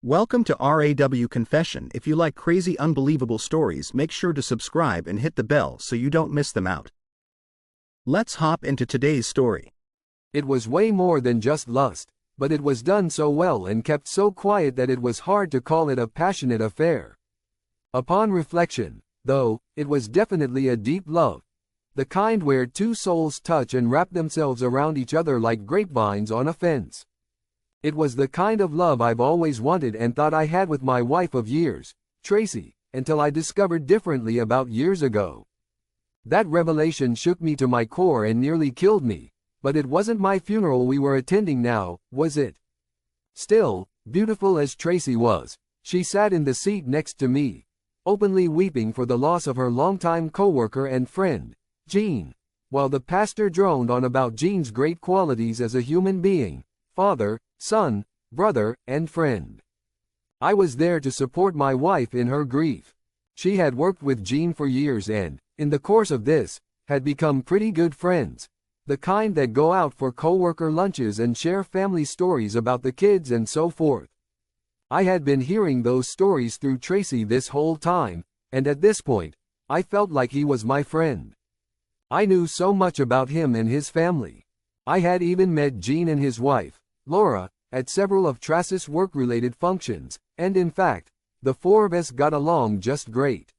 Welcome to RAW Confession. If you like crazy, unbelievable stories, make sure to subscribe and hit the bell so you don't miss them out. Let's hop into today's story. It was way more than just lust, but it was done so well and kept so quiet that it was hard to call it a passionate affair. Upon reflection, though, it was definitely a deep love. The kind where two souls touch and wrap themselves around each other like grapevines on a fence. It was the kind of love I've always wanted and thought I had with my wife of years, Tracy, until I discovered differently about years ago. That revelation shook me to my core and nearly killed me, but it wasn't my funeral we were attending now, was it? Still, beautiful as Tracy was, she sat in the seat next to me, openly weeping for the loss of her longtime coworker and friend, Jean, while the pastor droned on about Jean's great qualities as a human being, father, son, brother, and friend. I was there to support my wife in her grief. She had worked with Jean for years and, in the course of this, had become pretty good friends, the kind that go out for coworker lunches and share family stories about the kids and so forth. I had been hearing those stories through Tracy this whole time, and at this point, I felt like he was my friend. I knew so much about him and his family. I had even met Jean and his wife, Laura, at several of Tracy's work-related functions, and in fact, the four of us got along just great.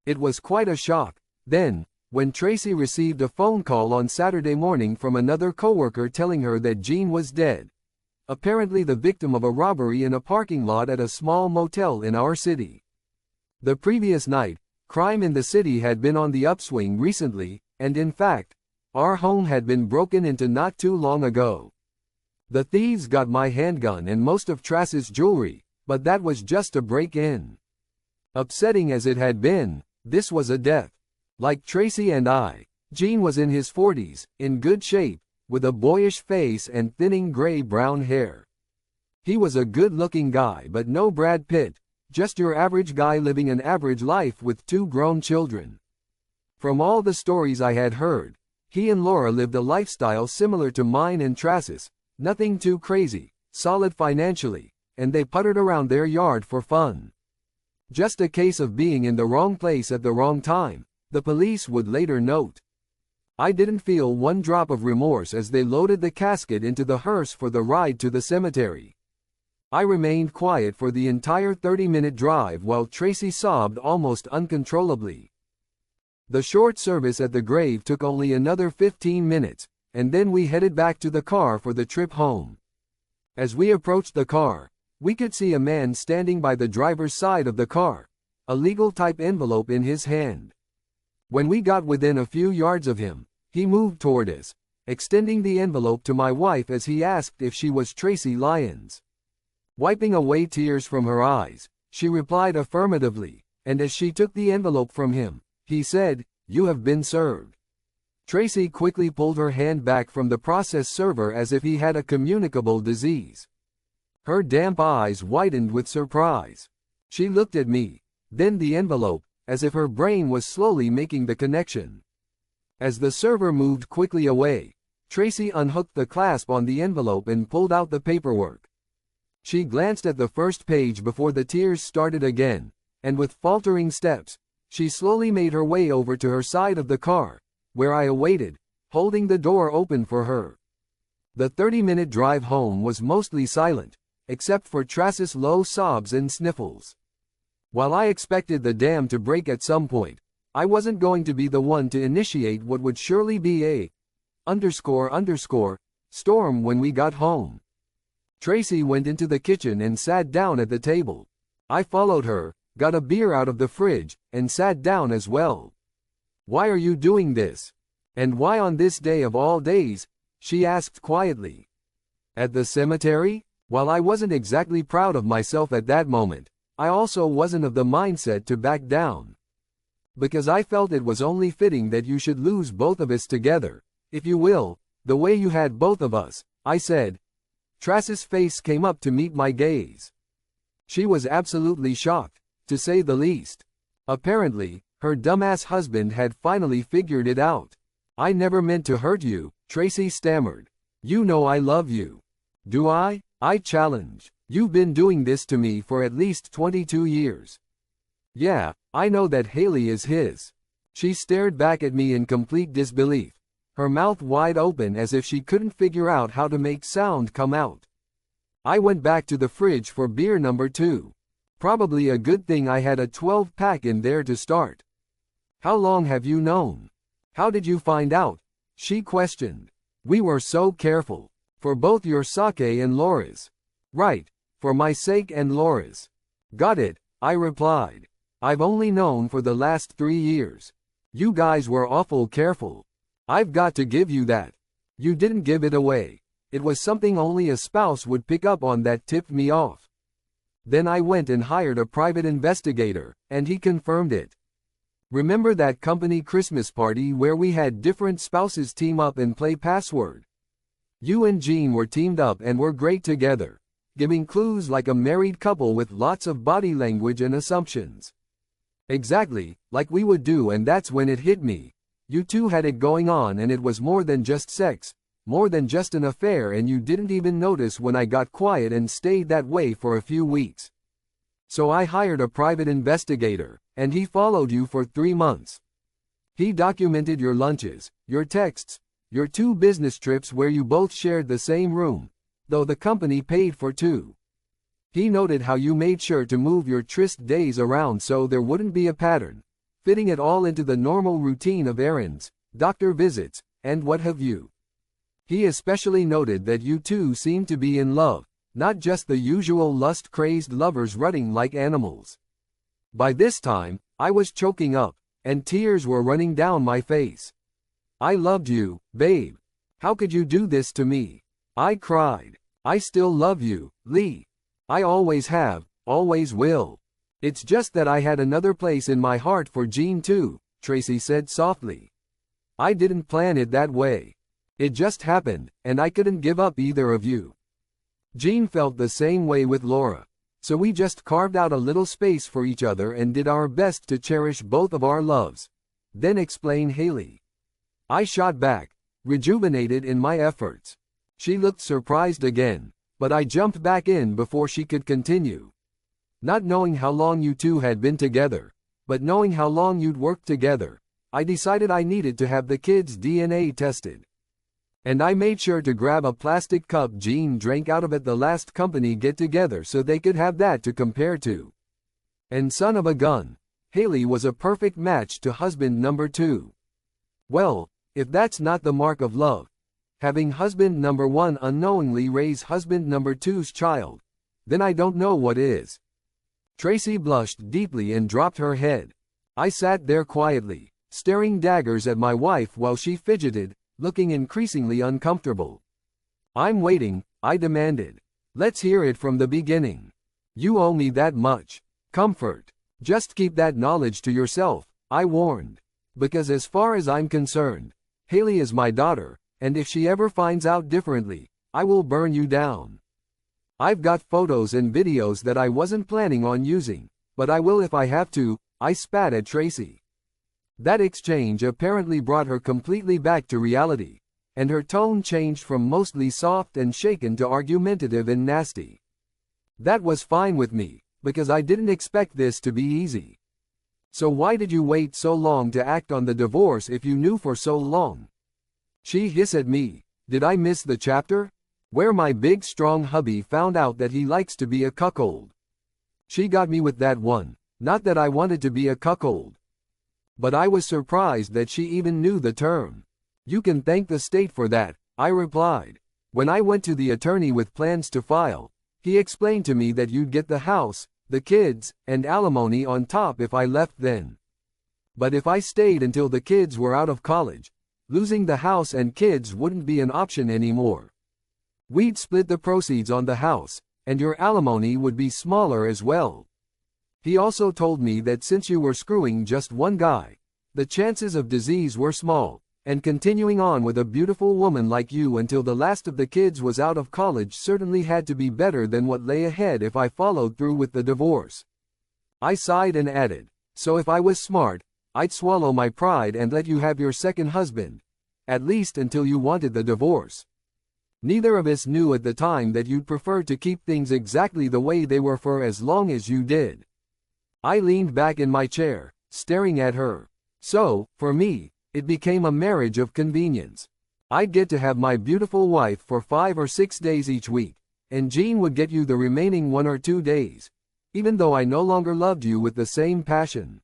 It was quite a shock, then, when Tracy received a phone call on Saturday morning from another coworker telling her that Jean was dead, apparently the victim of a robbery in a parking lot at a small motel in our city. The previous night, crime in the city had been on the upswing recently, and in fact, our home had been broken into not too long ago. The thieves got my handgun and most of Tracy's jewelry, but that was just a break-in. Upsetting as it had been, this was a death. Like Tracy and I, Jean was in his 40s, in good shape, with a boyish face and thinning gray-brown hair. He was a good-looking guy but no Brad Pitt, just your average guy living an average life with two grown children. From all the stories I had heard, he and Laura lived a lifestyle similar to mine and Tracy's. Nothing too crazy, solid financially, and they puttered around their yard for fun. Just a case of being in the wrong place at the wrong time, the police would later note. I didn't feel one drop of remorse as they loaded the casket into the hearse for the ride to the cemetery. I remained quiet for the entire 30-minute drive while Tracy sobbed almost uncontrollably. The short service at the grave took only another 15 minutes, and then we headed back to the car for the trip home. As we approached the car, we could see a man standing by the driver's side of the car, a legal-type envelope in his hand. When we got within a few yards of him, he moved toward us, extending the envelope to my wife as he asked if she was Tracy Lyons. Wiping away tears from her eyes, she replied affirmatively, and as she took the envelope from him, he said, "You have been served." Tracy quickly pulled her hand back from the process server as if he had a communicable disease. Her damp eyes widened with surprise. She looked at me, then the envelope, as if her brain was slowly making the connection. As the server moved quickly away, Tracy unhooked the clasp on the envelope and pulled out the paperwork. She glanced at the first page before the tears started again, and with faltering steps, she slowly made her way over to her side of the car, where I awaited, holding the door open for her. The 30-minute drive home was mostly silent, except for Tracy's low sobs and sniffles. While I expected the dam to break at some point, I wasn't going to be the one to initiate what would surely be a storm when we got home. Tracy went into the kitchen and sat down at the table. I followed her, got a beer out of the fridge, and sat down as well. "Why are you doing this? And why on this day of all days?" she asked quietly. At the cemetery? While I wasn't exactly proud of myself at that moment, I also wasn't of the mindset to back down. Because I felt it was only fitting that you should lose both of us together, if you will, the way you had both of us, I said. Tracy's face came up to meet my gaze. She was absolutely shocked, to say the least. Apparently, her dumbass husband had finally figured it out. "I never meant to hurt you," Tracy stammered. "You know I love you." "Do I?" I challenged. You've been doing this to me for at least 22 years. Yeah, I know that Haley is his. She stared back at me in complete disbelief, her mouth wide open as if she couldn't figure out how to make sound come out. I went back to the fridge for beer number 2. Probably a good thing I had a 12-pack in there to start. How long have you known? How did you find out? She questioned. We were so careful. For both your sake and Laura's. Right, for my sake and Laura's. Got it, I replied. I've only known for the last 3 years. You guys were awful careful. I've got to give you that. You didn't give it away. It was something only a spouse would pick up on that tipped me off. Then I went and hired a private investigator, and he confirmed it. Remember that company Christmas party where we had different spouses team up and play password? You and Jean were teamed up and were great together, giving clues like a married couple with lots of body language and assumptions. Exactly, like we would do, and that's when it hit me. You two had it going on, and it was more than just sex, more than just an affair, and you didn't even notice when I got quiet and stayed that way for a few weeks. So I hired a private investigator, and he followed you for 3 months. He documented your lunches, your texts, your 2 business trips where you both shared the same room, though the company paid for 2. He noted how you made sure to move your tryst days around so there wouldn't be a pattern, fitting it all into the normal routine of errands, doctor visits, and what have you. He especially noted that you two seemed to be in love, not just the usual lust-crazed lovers rutting like animals. By this time, I was choking up, and tears were running down my face. I loved you, babe. How could you do this to me? I cried. I still love you, Lee. I always have, always will. It's just that I had another place in my heart for Jean too, Tracy said softly. I didn't plan it that way. It just happened, and I couldn't give up either of you. Jean felt the same way with Laura, so we just carved out a little space for each other and did our best to cherish both of our loves. Then explained Haley. I shot back, rejuvenated in my efforts. She looked surprised again, but I jumped back in before she could continue. Not knowing how long you two had been together, but knowing how long you'd worked together, I decided I needed to have the kids' DNA tested. And I made sure to grab a plastic cup Jean drank out of at the last company get-together so they could have that to compare to. And son of a gun, Haley was a perfect match to husband number 2. Well, if that's not the mark of love, having husband number 1 unknowingly raise husband number 2's child, then I don't know what is. Tracy blushed deeply and dropped her head. I sat there quietly, staring daggers at my wife while she fidgeted, looking increasingly uncomfortable. I'm waiting, I demanded. Let's hear it from the beginning. You owe me that much. Comfort. Just keep that knowledge to yourself, I warned. Because as far as I'm concerned, Haley is my daughter, and if she ever finds out differently, I will burn you down. I've got photos and videos that I wasn't planning on using, but I will if I have to, I spat at Tracy. That exchange apparently brought her completely back to reality, and her tone changed from mostly soft and shaken to argumentative and nasty. That was fine with me, because I didn't expect this to be easy. So why did you wait so long to act on the divorce if you knew for so long? She hissed at me. Did I miss the chapter? Where my big strong hubby found out that he likes to be a cuckold. She got me with that one, not that I wanted to be a cuckold. But I was surprised that she even knew the term. You can thank the state for that, I replied. When I went to the attorney with plans to file, he explained to me that you'd get the house, the kids, and alimony on top if I left then. But if I stayed until the kids were out of college, losing the house and kids wouldn't be an option anymore. We'd split the proceeds on the house, and your alimony would be smaller as well. He also told me that since you were screwing just one guy, the chances of disease were small, and continuing on with a beautiful woman like you until the last of the kids was out of college certainly had to be better than what lay ahead if I followed through with the divorce. I sighed and added, so if I was smart, I'd swallow my pride and let you have your second husband, at least until you wanted the divorce. Neither of us knew at the time that you'd prefer to keep things exactly the way they were for as long as you did. I leaned back in my chair, staring at her. So, for me, it became a marriage of convenience. I'd get to have my beautiful wife for 5 or 6 days each week, and Jean would get you the remaining 1 or 2 days, even though I no longer loved you with the same passion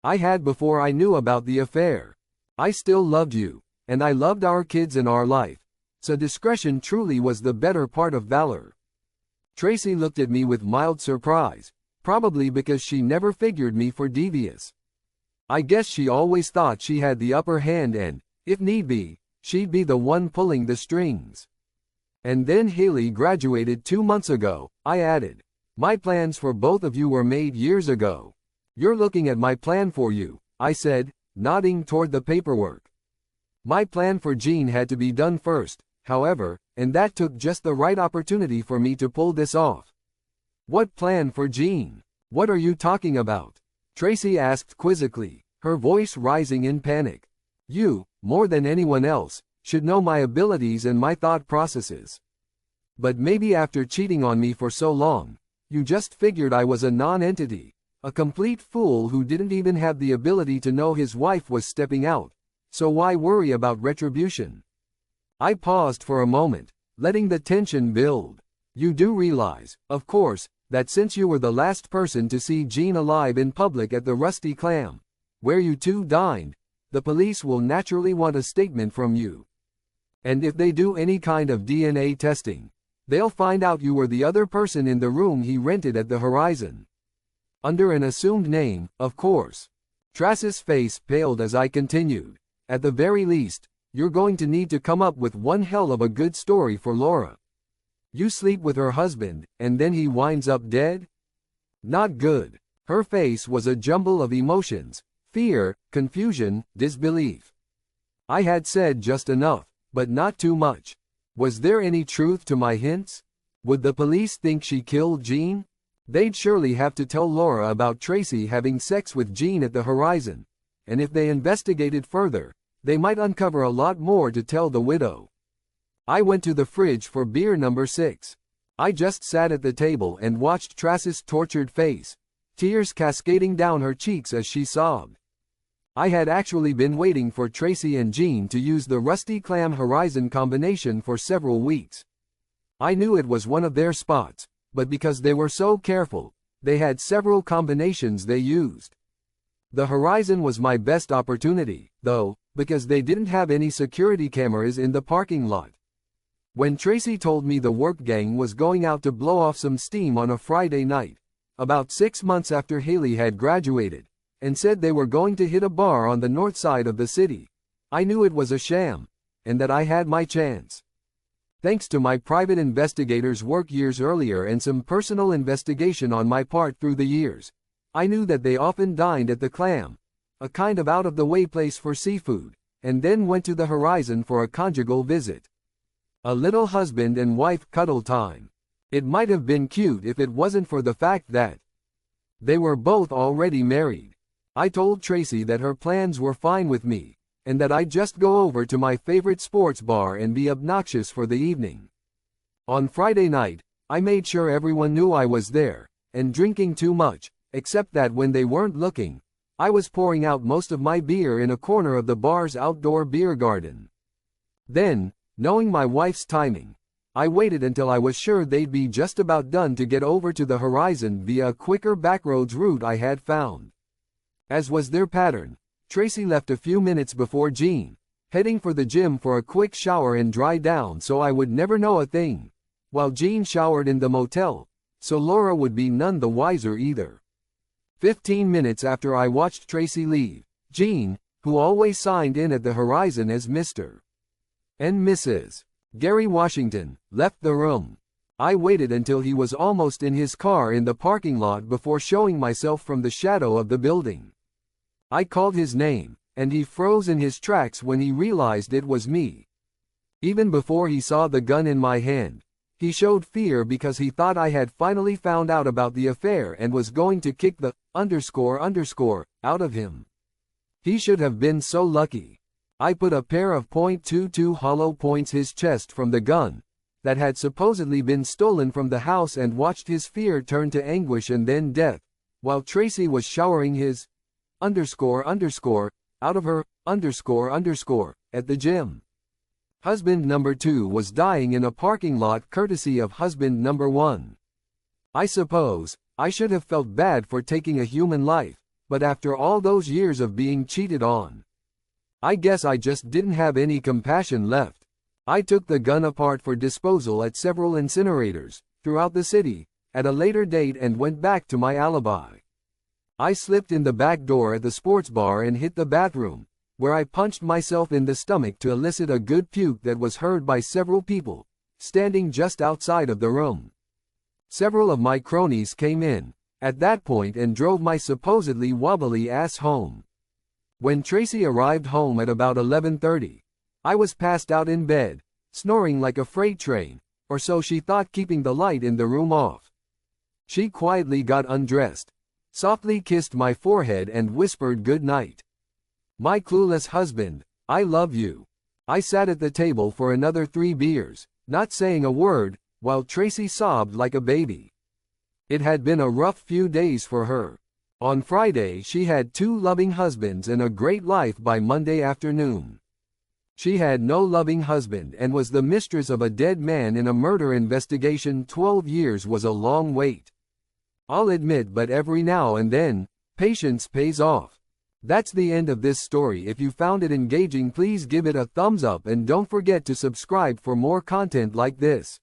I had before I knew about the affair. I still loved you, and I loved our kids and our life, so discretion truly was the better part of valor. Tracy looked at me with mild surprise, probably because she never figured me for devious. I guess she always thought she had the upper hand and, if need be, she'd be the one pulling the strings. And then Haley graduated 2 months ago, I added. My plans for both of you were made years ago. You're looking at my plan for you, I said, nodding toward the paperwork. My plan for Jean had to be done first, however, and that took just the right opportunity for me to pull this off. What plan for Jean? What are you talking about? Tracy asked quizzically, her voice rising in panic. You, more than anyone else, should know my abilities and my thought processes. But maybe after cheating on me for so long, you just figured I was a non-entity, a complete fool who didn't even have the ability to know his wife was stepping out, so why worry about retribution? I paused for a moment, letting the tension build. You do realize, of course, that since you were the last person to see Jean alive in public at the Rusty Clam, where you two dined, the police will naturally want a statement from you. And if they do any kind of DNA testing, they'll find out you were the other person in the room he rented at the Horizon. Under an assumed name, of course. Tracy's face paled as I continued. At the very least, you're going to need to come up with one hell of a good story for Laura. You sleep with her husband, and then he winds up dead? Not good. Her face was a jumble of emotions, fear, confusion, disbelief. I had said just enough, but not too much. Was there any truth to my hints? Would the police think she killed Jean? They'd surely have to tell Laura about Tracy having sex with Jean at the Horizon, and if they investigated further, they might uncover a lot more to tell the widow. I went to the fridge for beer number 6. I just sat at the table and watched Tracy's tortured face, tears cascading down her cheeks as she sobbed. I had actually been waiting for Tracy and Jean to use the Rusty Clam Horizon combination for several weeks. I knew it was one of their spots, but because they were so careful, they had several combinations they used. The Horizon was my best opportunity, though, because they didn't have any security cameras in the parking lot. When Tracy told me the work gang was going out to blow off some steam on a Friday night, about 6 months after Haley had graduated, and said they were going to hit a bar on the north side of the city, I knew it was a sham, and that I had my chance. Thanks to my private investigator's work years earlier and some personal investigation on my part through the years, I knew that they often dined at the Clam, a kind of out-of-the-way place for seafood, and then went to the Horizon for a conjugal visit. A little husband and wife cuddle time. It might have been cute if it wasn't for the fact that they were both already married. I told Tracy that her plans were fine with me, and that I'd just go over to my favorite sports bar and be obnoxious for the evening. On Friday night, I made sure everyone knew I was there, and drinking too much, except that when they weren't looking, I was pouring out most of my beer in a corner of the bar's outdoor beer garden. Then, knowing my wife's timing, I waited until I was sure they'd be just about done to get over to the Horizon via a quicker backroads route I had found. As was their pattern, Tracy left a few minutes before Jean, heading for the gym for a quick shower and dry down so I would never know a thing, while Jean showered in the motel, so Laura would be none the wiser either. 15 minutes after I watched Tracy leave, Jean, who always signed in at the Horizon as Mr. and Mrs. Gary Washington, left the room. I waited until he was almost in his car in the parking lot before showing myself from the shadow of the building. I called his name, and he froze in his tracks when he realized it was me. Even before he saw the gun in my hand, he showed fear because he thought I had finally found out about the affair and was going to kick the ___ out of him. He should have been so lucky. I put a pair of .22 hollow points his chest from the gun that had supposedly been stolen from the house and watched his fear turn to anguish and then death, while Tracy was showering his out of her at the gym. Husband number 2 was dying in a parking lot courtesy of husband number 1. I suppose I should have felt bad for taking a human life, but after all those years of being cheated on, I guess I just didn't have any compassion left. I took the gun apart for disposal at several incinerators throughout the city at a later date and went back to my alibi. I slipped in the back door at the sports bar and hit the bathroom, where I punched myself in the stomach to elicit a good puke that was heard by several people standing just outside of the room. Several of my cronies came in at that point and drove my supposedly wobbly ass home. When Tracy arrived home at about 11:30, I was passed out in bed, snoring like a freight train, or so she thought, keeping the light in the room off. She quietly got undressed, softly kissed my forehead and whispered good night. My clueless husband, I love you. I sat at the table for another 3 beers, not saying a word, while Tracy sobbed like a baby. It had been a rough few days for her. On Friday she had 2 loving husbands and a great life by Monday afternoon. She had no loving husband and was the mistress of a dead man in a murder investigation. 12 years was a long wait, I'll admit, but every now and then, patience pays off. That's the end of this story. If you found it engaging, please give it a thumbs up and don't forget to subscribe for more content like this.